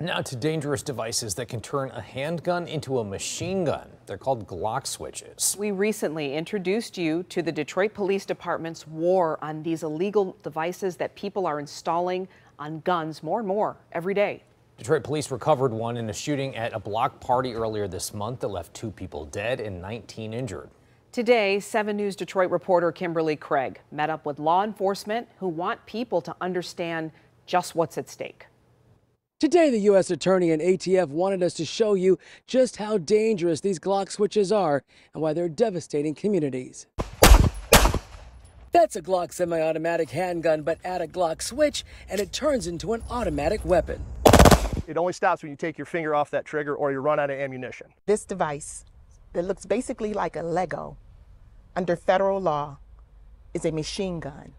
Now to dangerous devices that can turn a handgun into a machine gun. They're called Glock switches. We recently introduced you to the Detroit Police Department's war on these illegal devices that people are installing on guns more and more every day. Detroit police recovered one in a shooting at a block party earlier this month that left 2 people dead and 19 injured. Today, 7 News Detroit reporter Kimberly Craig met up with law enforcement who want people to understand just what's at stake. Today, the U.S. Attorney and ATF wanted us to show you just how dangerous these Glock switches are and why they're devastating communities. That's a Glock semi-automatic handgun, but add a Glock switch and it turns into an automatic weapon. It only stops when you take your finger off that trigger or you run out of ammunition. This device that looks basically like a Lego under federal law is a machine gun,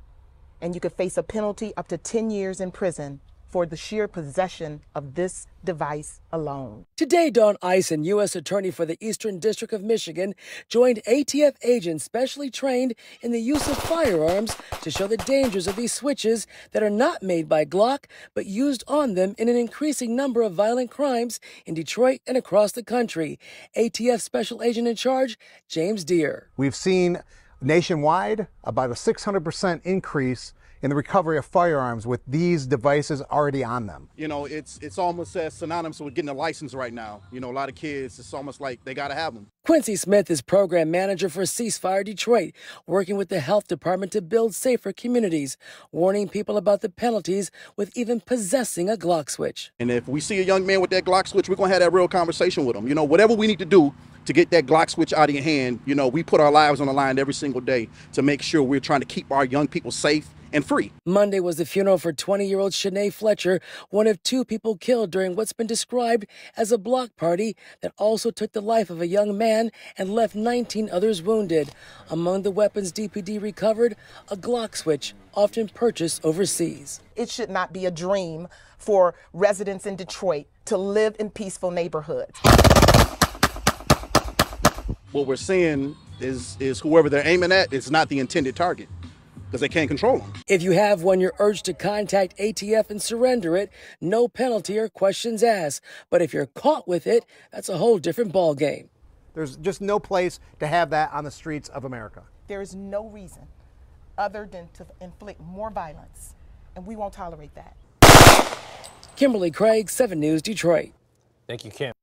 and you could face a penalty up to 10 years in prison for the sheer possession of this device alone. Today, Dawn Eisen, U.S. Attorney for the Eastern District of Michigan, joined ATF agents specially trained in the use of firearms to show the dangers of these switches that are not made by Glock, but used on them in an increasing number of violent crimes in Detroit and across the country. ATF Special Agent in Charge, James Deere. We've seen nationwide about a 600% increase in the recovery of firearms with these devices already on them. You know, it's almost as synonymous with getting a license right now. You know, a lot of kids, it's almost like they got to have them. Quincy Smith is program manager for Ceasefire Detroit, working with the health department to build safer communities, warning people about the penalties with even possessing a Glock switch. And if we see a young man with that Glock switch, we're going to have that real conversation with him. You know, whatever we need to do to get that Glock switch out of your hand, you know, we put our lives on the line every single day to make sure we're trying to keep our young people safe and free. Monday was the funeral for 20-year-old Shanae Fletcher, one of 2 people killed during what's been described as a block party that also took the life of a young man and left 19 others wounded. Among the weapons DPD recovered, a Glock switch, often purchased overseas. It should not be a dream for residents in Detroit to live in peaceful neighborhoods. What we're seeing is whoever they're aiming at is not the intended target, because they can't control them. If you have one, you're urged to contact ATF and surrender it. No penalty or questions asked. But if you're caught with it, that's a whole different ballgame. There's just no place to have that on the streets of America. There is no reason other than to inflict more violence, and we won't tolerate that. Kimberly Craig, 7 News Detroit. Thank you, Kim.